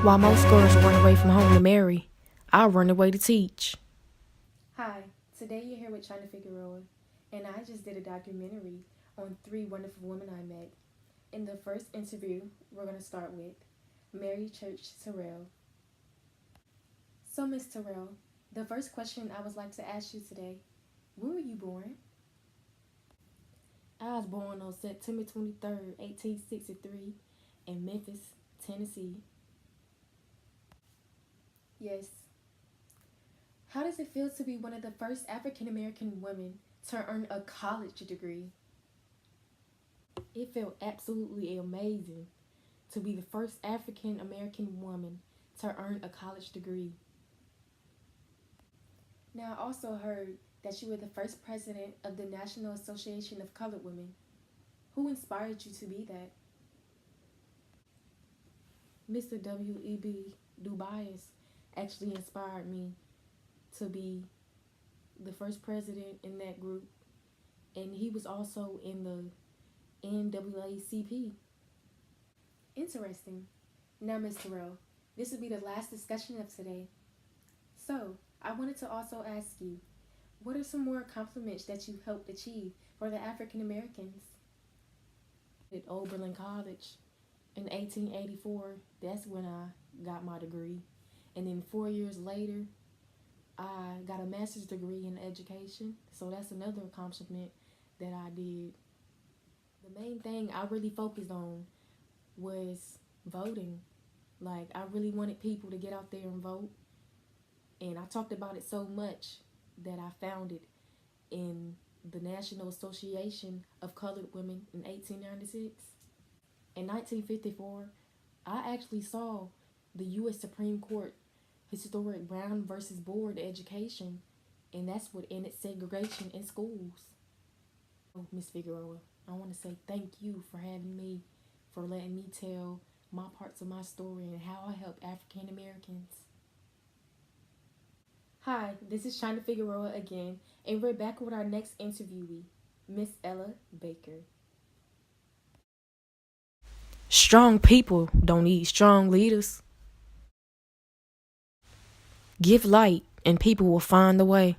While most girls run away from home to marry, I run away to teach. Hi, today you're here with China Figueroa, and I just did a documentary on three wonderful women I met. In the first interview, we're going to start with Mary Church Terrell. So, Miss Terrell, the first question I would like to ask you today, when were you born? I was born on September 23rd, 1863, in Memphis, Tennessee. Yes. How does it feel to be one of the first African American women to earn a college degree? It felt absolutely amazing to be the first African American woman to earn a college degree. Now, I also heard that you were the first president of the National Association of Colored Women. Who inspired you to be that? Mr. W.E.B. Du Bois actually inspired me to be the first president in that group, and he was also in the NAACP. Interesting. Now, Ms. Terrell, this will be the last discussion of today. So, I wanted to also ask you, what are some more accomplishments that you helped achieve for the African Americans? At Oberlin College in 1884, that's when I got my degree. And then 4 years later, I got a master's degree in education. So that's another accomplishment that I did. The main thing I really focused on was voting. Like, I really wanted people to get out there and vote. And I talked about it so much that I founded in the National Association of Colored Women in 1896. In 1954, I actually saw the U.S. Supreme Court historic Brown versus Board education, and that's what ended segregation in schools. Oh, Miss Figueroa, I want to say thank you for having me, for letting me tell my parts of my story and how I help African Americans. Hi, this is China Figueroa again, and we're back with our next interviewee, Miss Ella Baker. Strong people don't need strong leaders. Give light, and people will find the way.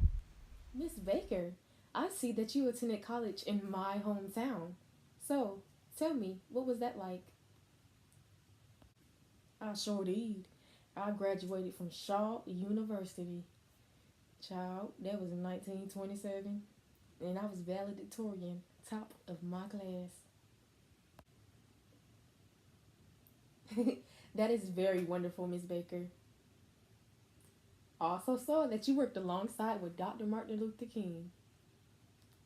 Miss Baker, I see that you attended college in my hometown. So, tell me, what was that like? I sure did. I graduated from Shaw University. Child, that was in 1927, and I was valedictorian, top of my class. That is very wonderful, Miss Baker. Also saw that you worked alongside with Dr. Martin Luther King.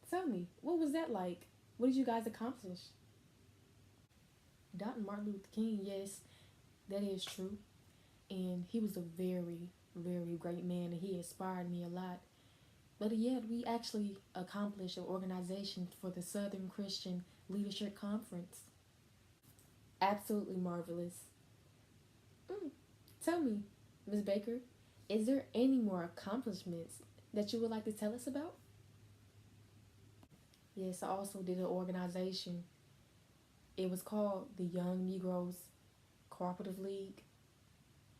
Tell me, what was that like? What did you guys accomplish? Dr. Martin Luther King, yes, that is true. And he was a very, very great man, and he inspired me a lot. But yet, we actually accomplished an organization for the Southern Christian Leadership Conference. Absolutely marvelous. Mm. Tell me, Ms. Baker, is there any more accomplishments that you would like to tell us about? Yes, I also did an organization. It was called the Young Negroes Cooperative League.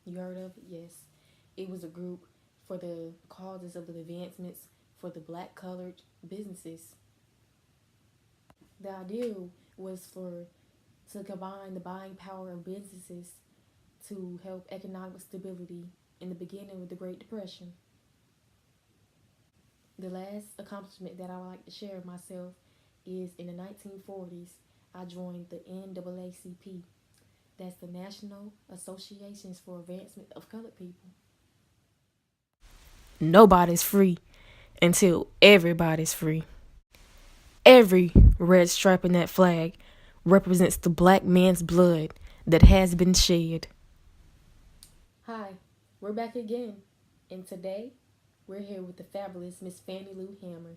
You heard of it? Yes. It was a group for the causes of the advancements for the black colored businesses. The idea was for to combine the buying power of businesses to help economic stability in the beginning of the Great Depression. The last accomplishment that I would like to share of myself is in the 1940s, I joined the NAACP. That's the National Associations for Advancement of Colored People. Nobody's free until everybody's free. Every red stripe in that flag represents the black man's blood that has been shed. Hi, we're back again, and today we're here with the fabulous Miss Fannie Lou Hammer.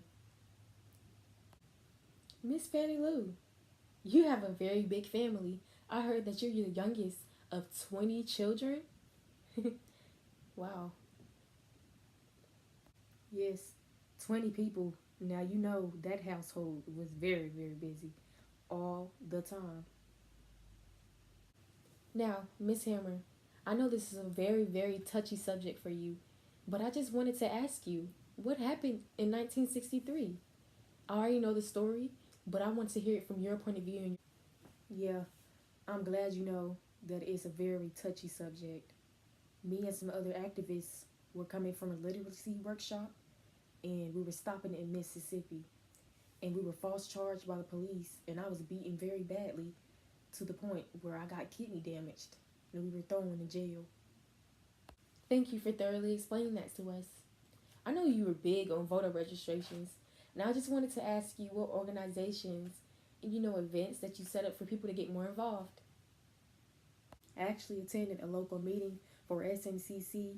Miss Fannie Lou, you have a very big family. I heard that you're the youngest of 20 children. Wow. Yes, 20 people. Now you know that household was very, very busy all the time. Now, Miss Hammer, I know this is a very, very touchy subject for you, but I just wanted to ask you, what happened in 1963? I already know the story, but I want to hear it from your point of view. Yeah, I'm glad you know that it's a very touchy subject. Me and some other activists were coming from a literacy workshop, and we were stopping in Mississippi, and we were false charged by the police, and I was beaten very badly to the point where I got kidney damaged, and we were thrown in jail. Thank you for thoroughly explaining that to us. I know you were big on voter registrations, and I just wanted to ask you what organizations and events that you set up for people to get more involved. I actually attended a local meeting for SNCC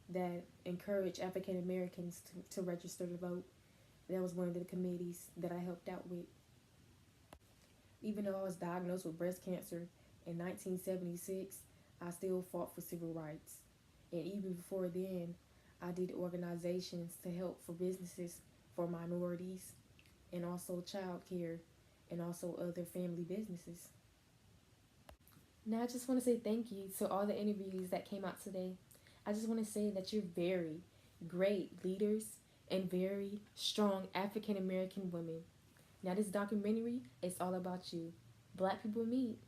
that encouraged African Americans to register to vote. That was one of the committees that I helped out with. Even though I was diagnosed with breast cancer in 1976, I still fought for civil rights. And even before then, I did organizations to help for businesses for minorities and also child care and also other family businesses. Now, I just want to say thank you to all the interviews that came out today. I just want to say that you're very great leaders and very strong African American women. Now, this documentary is all about you. Black people meet.